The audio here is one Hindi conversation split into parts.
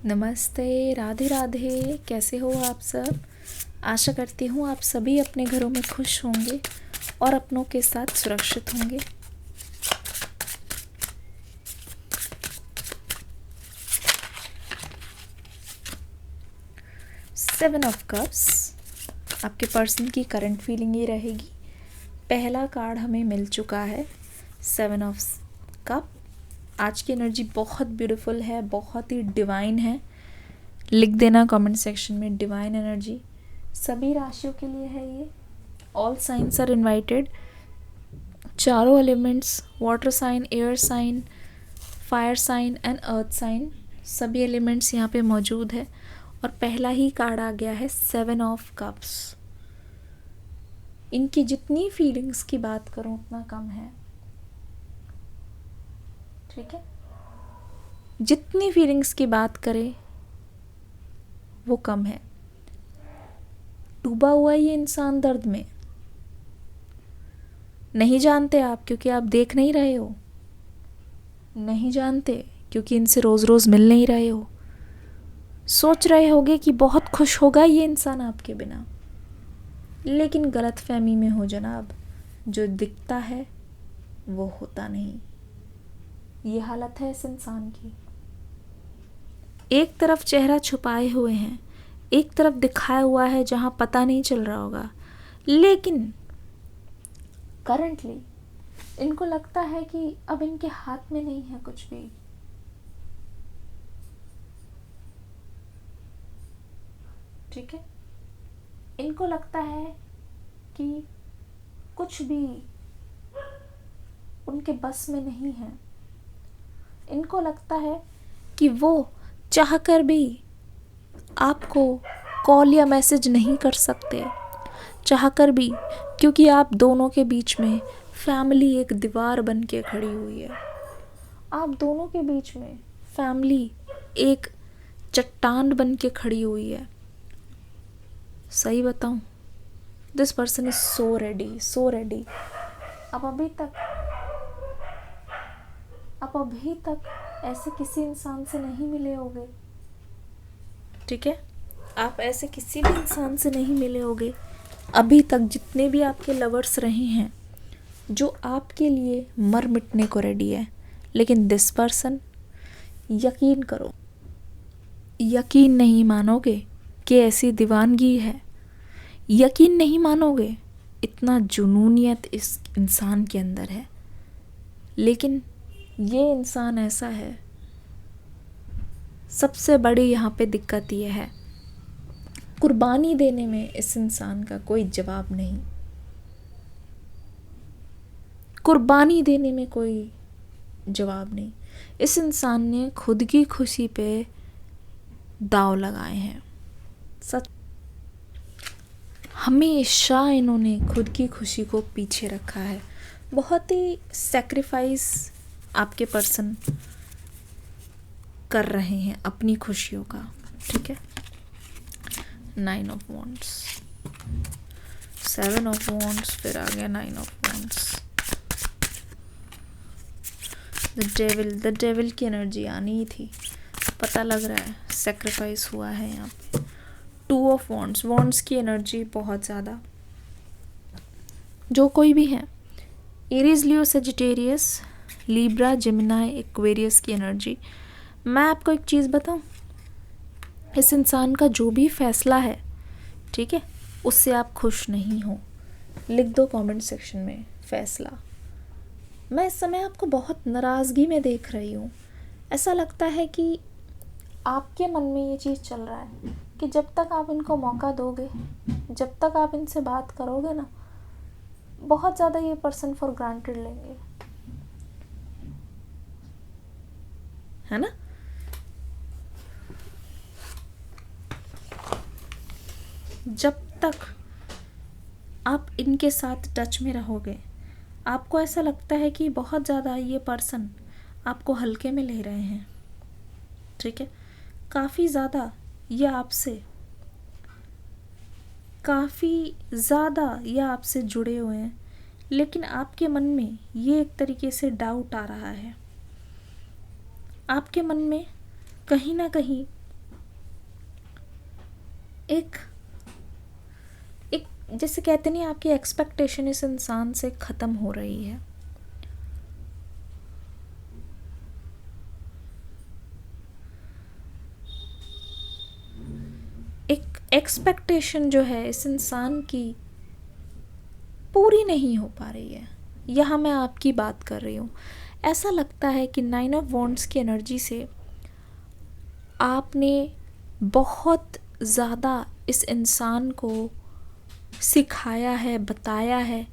नमस्ते, राधे राधे। कैसे हो आप सब? आशा करती हूँ आप सभी अपने घरों में खुश होंगे और अपनों के साथ सुरक्षित होंगे। सेवन ऑफ कप्स आपके पर्सन की करंट फीलिंग ये रहेगी। पहला कार्ड हमें मिल चुका है, सेवन ऑफ कप। आज की एनर्जी बहुत ब्यूटीफुल है, बहुत ही डिवाइन है। लिख देना कमेंट सेक्शन में डिवाइन एनर्जी। सभी राशियों के लिए है ये। All signs are invited. चारों elements, water sign, air sign, fire sign and earth sign, सभी एलिमेंट्स यहाँ पे मौजूद है। और पहला ही कार्ड आ गया है, सेवन ऑफ कप्स। इनकी जितनी फीलिंग्स की बात करूं उतना कम है, ठीक है। जितनी फीलिंग्स की बात करें वो कम है। डूबा हुआ ये इंसान दर्द में, नहीं जानते आप क्योंकि आप देख नहीं रहे हो, नहीं जानते क्योंकि इनसे रोज रोज मिल नहीं रहे हो। सोच रहे होगे कि बहुत खुश होगा ये इंसान आपके बिना, लेकिन गलत फहमी में हो जनाब। जो दिखता है वो होता नहीं। ये हालत है इस इंसान की। एक तरफ चेहरा छुपाए हुए हैं, एक तरफ दिखाया हुआ है जहां पता नहीं चल रहा होगा, लेकिन करंटली इनको लगता है कि अब इनके हाथ में नहीं है कुछ भी। ठीक है, इनको लगता है कि कुछ भी उनके बस में नहीं है। इनको लगता है कि वो चाहकर भी आपको कॉल या मैसेज नहीं कर सकते, चाहकर भी, क्योंकि आप दोनों के बीच में फैमिली एक दीवार बन के खड़ी हुई है। आप दोनों के बीच में फैमिली एक चट्टान बन के खड़ी हुई है। सही बताऊं, this person is so ready, so ready. आप अभी तक ऐसे किसी इंसान से नहीं मिले होंगे, ठीक है। आप ऐसे किसी भी इंसान से नहीं मिले होंगे अभी तक, जितने भी आपके लवर्स रहे हैं, जो आपके लिए मर मिटने को रेडी है। लेकिन दिस पर्सन, यकीन करो, यकीन नहीं मानोगे कि ऐसी दीवानगी है, यकीन नहीं मानोगे इतना जुनूनियत इस इंसान के अंदर है। लेकिन ये इंसान ऐसा है, सबसे बड़ी यहाँ पे दिक्कत ये है, कुर्बानी देने में इस इंसान का कोई जवाब नहीं। कुर्बानी देने में कोई जवाब नहीं। इस इंसान ने खुद की खुशी पे दांव लगाए हैं। सच, हमेशा इन्होंने खुद की खुशी को पीछे रखा है। बहुत ही सैक्रिफाइस आपके पर्सन कर रहे हैं अपनी खुशियों का, ठीक है। Nine of wands, seven of wands, फिर आ गया nine of wands. The devil की एनर्जी आनी ही थी, पता लग रहा है सैक्रिफाइस हुआ है यहाँ पे। टू ऑफ वॉन्ड्स, वॉन्ड्स की एनर्जी बहुत ज़्यादा। जो कोई भी है, एरीज, लियो, सजिटेरियस, लीब्रा, जेमिनी, एक्वेरियस की एनर्जी। मैं आपको एक चीज़ बताऊं, इस इंसान का जो भी फैसला है, ठीक है, उससे आप खुश नहीं हो। लिख दो कमेंट सेक्शन में फैसला। मैं इस समय आपको बहुत नाराज़गी में देख रही हूँ। ऐसा लगता है कि आपके मन में ये चीज़ चल रहा है कि जब तक आप इनको मौका दोगे, जब तक आप इनसे बात करोगे ना, बहुत ज़्यादा ये पर्सन फॉर ग्रांटेड लेंगे, है ना। जब तक आप इनके साथ टच में रहोगे, आपको ऐसा लगता है कि बहुत ज़्यादा ये पर्सन आपको हल्के में ले रहे हैं, ठीक है। काफ़ी ज़्यादा ये आपसे जुड़े हुए हैं, लेकिन आपके मन में ये एक तरीके से डाउट आ रहा है। आपके मन में कहीं ना कहीं एक एक जैसे कहते नहीं, आपकी एक्सपेक्टेशन इस इंसान से ख़त्म हो रही है। एक एक्सपेक्टेशन जो है इस इंसान की पूरी नहीं हो पा रही है। यहाँ मैं आपकी बात कर रही हूँ। ऐसा लगता है कि 9 ऑफ वॉन्ड्स की एनर्जी से आपने बहुत ज़्यादा इस इंसान को सिखाया है, बताया है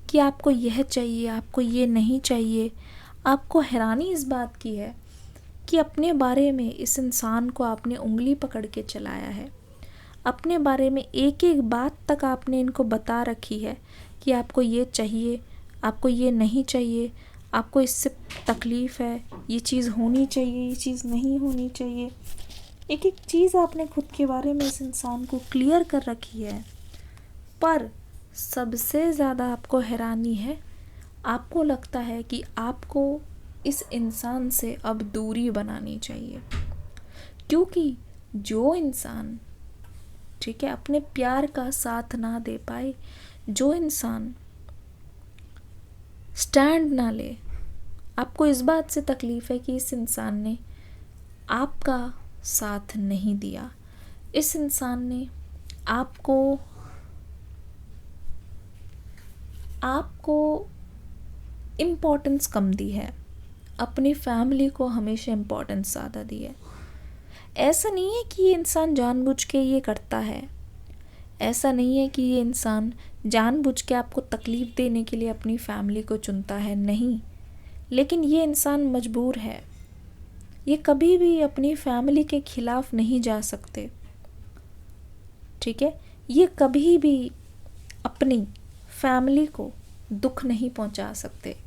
कि आपको यह चाहिए, आपको ये नहीं चाहिए। आपको हैरानी इस बात की है कि अपने बारे में इस इंसान को आपने उंगली पकड़ के चलाया है। अपने बारे में एक एक बात तक आपने इनको बता रखी है कि आपको ये चाहिए, आपको ये नहीं चाहिए, आपको इससे तकलीफ़ है, ये चीज़ होनी चाहिए, ये चीज़ नहीं होनी चाहिए। एक एक चीज़ आपने खुद के बारे में इस इंसान को क्लियर कर रखी है। पर सबसे ज़्यादा आपको हैरानी है, आपको लगता है कि आपको इस इंसान से अब दूरी बनानी चाहिए, क्योंकि जो इंसान, ठीक है, अपने प्यार का साथ ना दे पाए, जो इंसान स्टैंड ना ले, आपको इस बात से तकलीफ़ है कि इस इंसान ने आपका साथ नहीं दिया, इस इंसान ने आपको इम्पोर्टेंस कम दी है, अपनी फैमिली को हमेशा इम्पोर्टेंस ज़्यादा दी है। ऐसा नहीं है कि ये इंसान जानबूझ के ये करता है, ऐसा नहीं है कि ये इंसान जानबूझ के आपको तकलीफ़ देने के लिए अपनी फैमिली को चुनता है, नहीं। लेकिन ये इंसान मजबूर है, ये कभी भी अपनी फैमिली के ख़िलाफ़ नहीं जा सकते, ठीक है। ये कभी भी अपनी फैमिली को दुख नहीं पहुंचा सकते।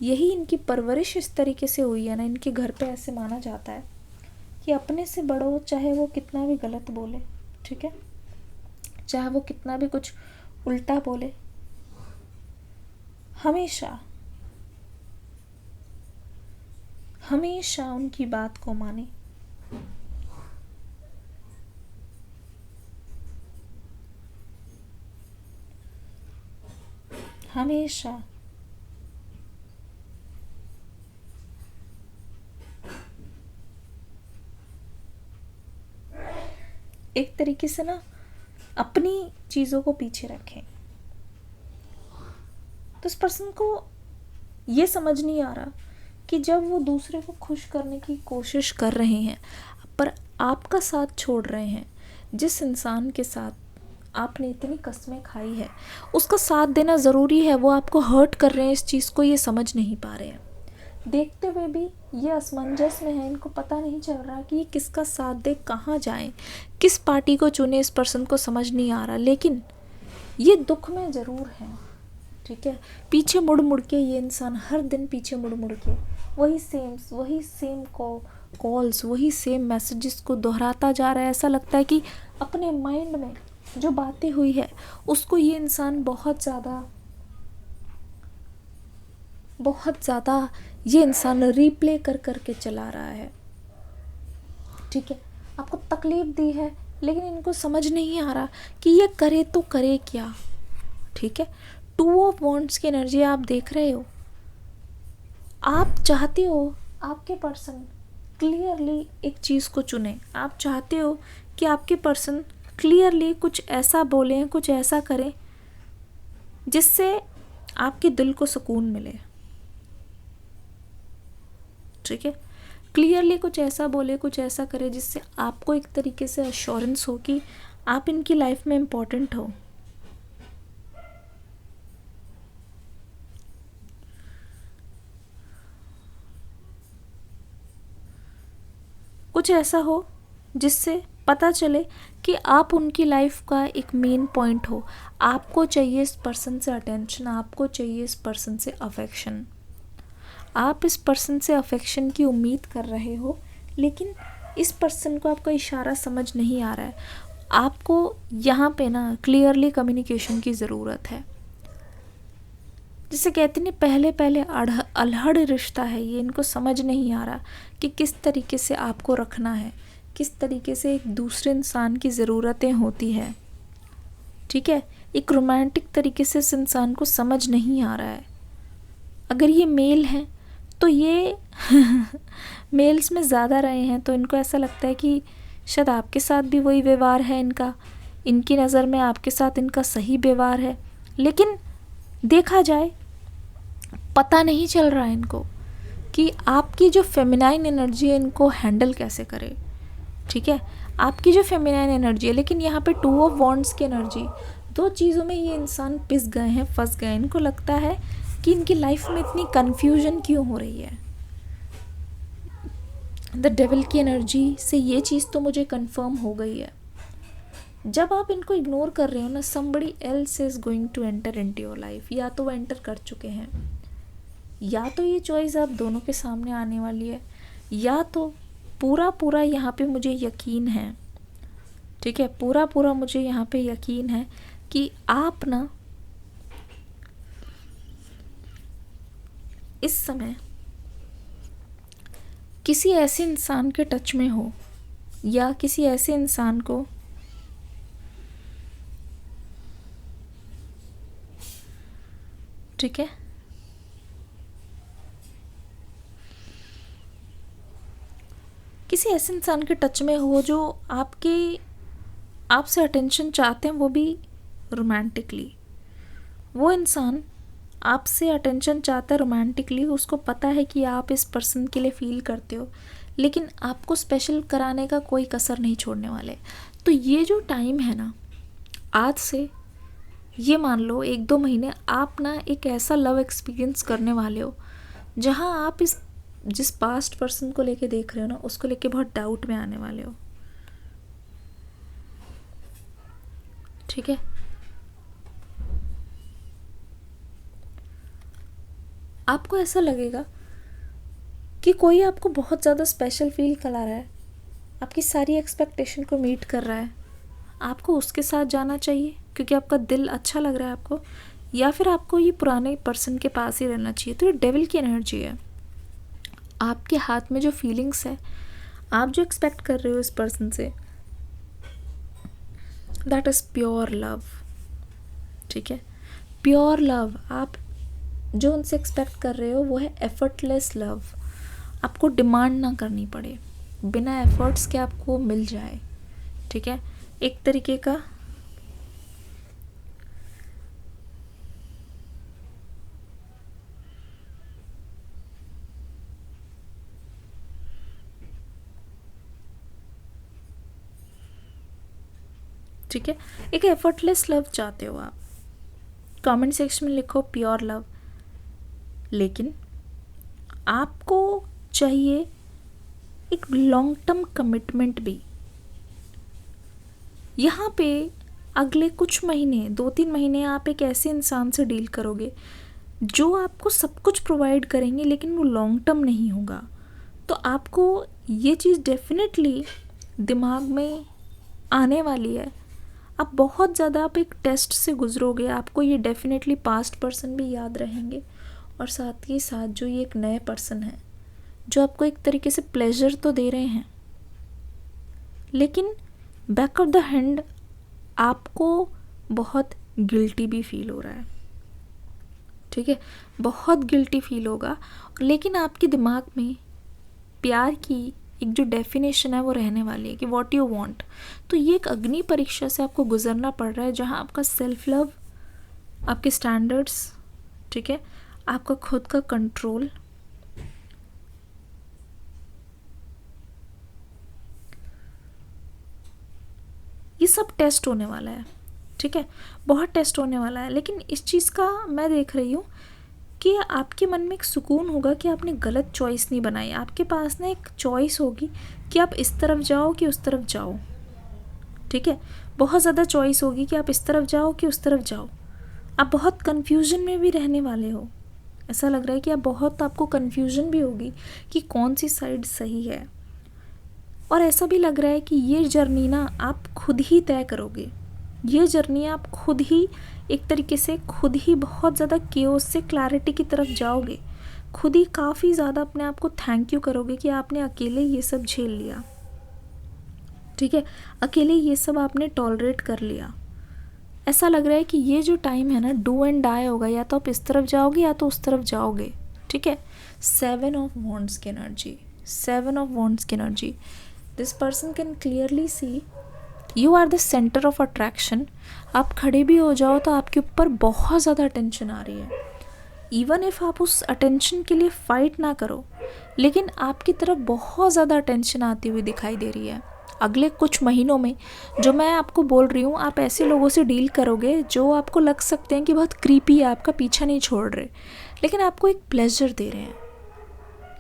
यही इनकी परवरिश इस तरीके से हुई है ना, इनके घर पे ऐसे माना जाता है कि अपने से बड़ों चाहे वो कितना भी गलत बोले, ठीक है, चाहे वो कितना भी कुछ उल्टा बोले, हमेशा हमेशा उनकी बात को माने। हमेशा एक तरीके से ना अपनी चीज़ों को पीछे रखें। तो इस पर्सन को ये समझ नहीं आ रहा कि जब वो दूसरे को खुश करने की कोशिश कर रहे हैं पर आपका साथ छोड़ रहे हैं, जिस इंसान के साथ आपने इतनी कस्में खाई है उसका साथ देना ज़रूरी है, वो आपको हर्ट कर रहे हैं, इस चीज़ को ये समझ नहीं पा रहे हैं। देखते हुए भी ये असमंजस में है, इनको पता नहीं चल रहा कि ये किसका साथ दे, कहाँ जाएं, किस पार्टी को चुने, इस पर्सन को समझ नहीं आ रहा। लेकिन ये दुख में ज़रूर है, ठीक है। पीछे मुड़ मुड़ के ये इंसान हर दिन पीछे मुड़ मुड़ के वही सेम कॉल्स, वही सेम मैसेजेस को दोहराता जा रहा है। ऐसा लगता है कि अपने माइंड में जो बातें हुई है उसको ये इंसान बहुत ज़्यादा ये इंसान रिप्ले कर करके चला रहा है, ठीक है। आपको तकलीफ़ दी है लेकिन इनको समझ नहीं आ रहा कि ये करे तो करे क्या, ठीक है। 2 ऑफ वॉन्ड्स की एनर्जी आप देख रहे हो। आप चाहते हो आपके पर्सन क्लियरली एक चीज़ को चुने, आप चाहते हो कि आपके पर्सन क्लियरली कुछ ऐसा बोलें, कुछ ऐसा करें जिससे आपके दिल को सुकून मिले, ठीक है। क्लियरली कुछ ऐसा बोले, कुछ ऐसा करे जिससे आपको एक तरीके से एश्योरेंस हो कि आप इनकी लाइफ में इम्पोर्टेंट हो। कुछ ऐसा हो जिससे पता चले कि आप उनकी लाइफ का एक मेन पॉइंट हो। आपको चाहिए इस पर्सन से अटेंशन, आपको चाहिए इस पर्सन से अफेक्शन, आप इस पर्सन से अफेक्शन की उम्मीद कर रहे हो, लेकिन इस पर्सन को आपका इशारा समझ नहीं आ रहा है। आपको यहाँ पे ना क्लियरली कम्युनिकेशन की ज़रूरत है। जिसे कहते हैं पहले अल्हड़ रिश्ता है ये, इनको समझ नहीं आ रहा कि किस तरीके से आपको रखना है, किस तरीके से एक दूसरे इंसान की ज़रूरतें होती है, ठीक है। एक रोमांटिक तरीके से इस इंसान को समझ नहीं आ रहा है। अगर ये मेल हैं तो ये मेल्स में ज़्यादा रहे हैं तो इनको ऐसा लगता है कि शायद आपके साथ भी वही व्यवहार है इनका, इनकी नज़र में आपके साथ इनका सही व्यवहार है, लेकिन देखा जाए पता नहीं चल रहा है इनको कि आपकी जो फेमिनाइन एनर्जी है इनको हैंडल कैसे करे, ठीक है। आपकी जो फेमिनाइन एनर्जी है, लेकिन यहाँ पे 2 ऑफ वॉन्ड्स की एनर्जी, 2 चीज़ों में ये इंसान पिस गए हैं, फंस गए हैं। इनको लगता है कि इनकी लाइफ में इतनी कन्फ्यूजन क्यों हो रही है। द डेविल की एनर्जी से ये चीज़ तो मुझे कंफर्म हो गई है। जब आप इनको इग्नोर कर रहे हो ना, somebody else is going to enter into your life, या तो वो एंटर कर चुके हैं, या तो ये चॉइस आप दोनों के सामने आने वाली है, या तो पूरा यहाँ पे मुझे यकीन है, ठीक है, पूरा मुझे यहाँ पे यकीन है कि आप ना इस समय किसी ऐसे इंसान के टच में हो, या किसी ऐसे इंसान को ठीक है, किसी ऐसे इंसान के टच में हो जो आपसे अटेंशन चाहते हैं, वो भी रोमांटिकली। वो इंसान आपसे अटेंशन चाहता है रोमांटिकली, उसको पता है कि आप इस पर्सन के लिए फ़ील करते हो, लेकिन आपको स्पेशल कराने का कोई कसर नहीं छोड़ने वाले। तो ये जो टाइम है ना, आज से ये मान लो 1-2 महीने आप ना एक ऐसा लव एक्सपीरियंस करने वाले हो जहाँ आप जिस पास्ट पर्सन को लेके देख रहे हो ना, उसको लेके बहुत डाउट में आने वाले हो, ठीक है। आपको ऐसा लगेगा कि कोई आपको बहुत ज़्यादा स्पेशल फील करा रहा है, आपकी सारी एक्सपेक्टेशन को मीट कर रहा है, आपको उसके साथ जाना चाहिए क्योंकि आपका दिल अच्छा लग रहा है आपको, या फिर आपको ये पुराने पर्सन के पास ही रहना चाहिए। तो ये डेविल की एनर्जी है। आपके हाथ में जो फीलिंग्स है, आप जो एक्सपेक्ट कर रहे हो इस पर्सन से, दैट इज़ प्योर लव, ठीक है। प्योर लव आप जो उनसे एक्सपेक्ट कर रहे हो वो है एफर्टलेस लव। आपको डिमांड ना करनी पड़े, बिना एफर्ट्स के आपको मिल जाए, ठीक है। एक तरीके का ठीक है, एक एफर्टलेस लव चाहते हो आप। कमेंट सेक्शन में लिखो प्योर लव। लेकिन आपको चाहिए एक लॉन्ग टर्म कमिटमेंट भी। यहाँ पे अगले कुछ महीने, 2-3 महीने आप एक ऐसे इंसान से डील करोगे जो आपको सब कुछ प्रोवाइड करेंगे, लेकिन वो लॉन्ग टर्म नहीं होगा। तो आपको ये चीज़ डेफिनेटली दिमाग में आने वाली है। आप बहुत ज़्यादा आप एक टेस्ट से गुजरोगे। आपको ये डेफिनेटली पास्ट पर्सन भी याद रहेंगे, और साथ ही साथ जो ये एक नए पर्सन है जो आपको एक तरीके से प्लेजर तो दे रहे हैं, लेकिन बैक ऑफ द हैंड आपको बहुत गिल्टी भी फील हो रहा है, ठीक है। बहुत गिल्टी फील होगा, लेकिन आपके दिमाग में प्यार की एक जो डेफिनेशन है वो रहने वाली है कि व्हाट यू वांट। तो ये एक अग्नि परीक्षा से आपको गुजरना पड़ रहा है, जहाँ आपका सेल्फ लव, आपके स्टैंडर्ड्स, ठीक है, आपका खुद का कंट्रोल, ये सब टेस्ट होने वाला है, ठीक है। बहुत टेस्ट होने वाला है। लेकिन इस चीज़ का मैं देख रही हूँ कि आपके मन में एक सुकून होगा कि आपने गलत चॉइस नहीं बनाई। आपके पास ना एक चॉइस होगी कि आप इस तरफ जाओ कि उस तरफ जाओ, ठीक है। बहुत ज़्यादा चॉइस होगी कि आप इस तरफ जाओ कि उस तरफ जाओ। आप बहुत कन्फ्यूजन में भी रहने वाले हो। ऐसा लग रहा है कि आपको कन्फ्यूजन भी होगी कि कौन सी साइड सही है, और ऐसा भी लग रहा है कि ये जर्नी ना आप खुद ही तय करोगे। ये जर्नी आप खुद ही एक तरीके से खुद ही बहुत ज़्यादा केओस से क्लैरिटी की तरफ जाओगे। खुद ही काफ़ी ज़्यादा अपने आप को थैंक यू करोगे कि आपने अकेले ये सब झेल लिया, ठीक है, अकेले ये सब आपने टॉलरेट कर लिया, ऐसा लग रहा है कि ये जो टाइम है ना डू एंड डाई होगा, या तो आप इस तरफ जाओगे या तो उस तरफ जाओगे, ठीक है। 7 ऑफ वॉन्ड्स की एनर्जी, 7 ऑफ वॉन्ड्स की energy, this person can clearly see you are the centre of attraction. आप खड़े भी हो जाओ तो आपके ऊपर बहुत ज़्यादा अटेंशन आ रही है, इवन इफ़ आप उस अटेंशन के लिए फ़ाइट ना करो, लेकिन आपकी तरफ बहुत ज़्यादा अटेंशन आती हुई दिखाई दे रही है। अगले कुछ महीनों में जो मैं आपको बोल रही हूँ, आप ऐसे लोगों से डील करोगे जो आपको लग सकते हैं कि बहुत क्रीपी है, आपका पीछा नहीं छोड़ रहे, लेकिन आपको एक प्लेजर दे रहे हैं,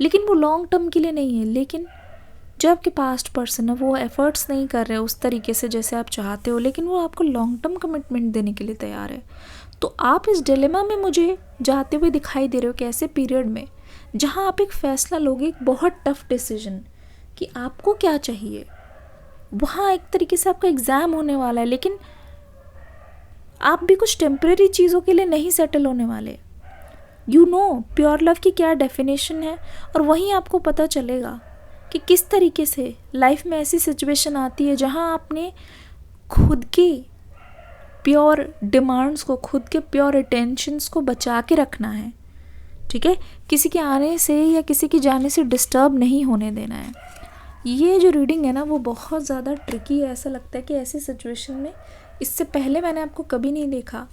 लेकिन वो लॉन्ग टर्म के लिए नहीं है। लेकिन जो आपके पास्ट पर्सन है वो एफर्ट्स नहीं कर रहे उस तरीके से जैसे आप चाहते हो, लेकिन वो आपको लॉन्ग टर्म कमिटमेंट देने के लिए तैयार है। तो आप इस डिलेमा में मुझे जाते हुए दिखाई दे रहे हो कि ऐसे पीरियड में जहाँ आप एक फ़ैसला लोगे, एक बहुत टफ डिसीजन कि आपको क्या चाहिए, वहाँ एक तरीके से आपका एग्ज़ाम होने वाला है, लेकिन आप भी कुछ टेम्परेरी चीज़ों के लिए नहीं सेटल होने वाले। यू नो प्योर लव की क्या डेफिनेशन है, और वहीं आपको पता चलेगा कि किस तरीके से लाइफ में ऐसी सिचुएशन आती है जहाँ आपने खुद के प्योर डिमांड्स को, खुद के प्योर अटेंशंस को बचा के रखना है, ठीक है। किसी के आने से या किसी के जाने से डिस्टर्ब नहीं होने देना है। ये जो रीडिंग है ना वो बहुत ज़्यादा ट्रिकी है, ऐसा लगता है कि ऐसी सिचुएशन में इससे पहले मैंने आपको कभी नहीं देखा,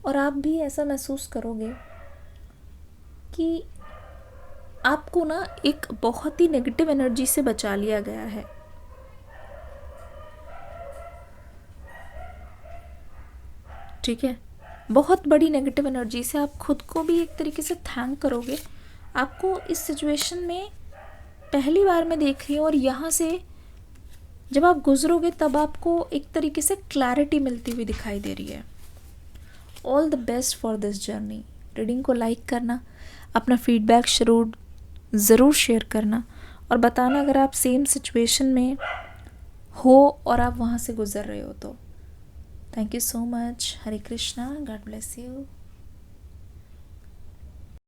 और आप भी ऐसा महसूस करोगे कि आपको ना एक बहुत ही नेगेटिव एनर्जी से बचा लिया गया है। ठीक है, बहुत बड़ी नेगेटिव एनर्जी से आप खुद को भी एक तरीके से थैंक करोगे। आपको इस सिचुएशन में पहली बार मैं देख रही हूँ, और यहाँ से जब आप गुजरोगे तब आपको एक तरीके से क्लैरिटी मिलती हुई दिखाई दे रही है। All the best for this journey. Reading को लाइक करना, अपना फीडबैक ज़रूर शेयर करना, और बताना अगर आप सेम सिचुएशन में हो और आप वहाँ से गुज़र रहे हो तो। Thank you so much. Hare Krishna. God bless you.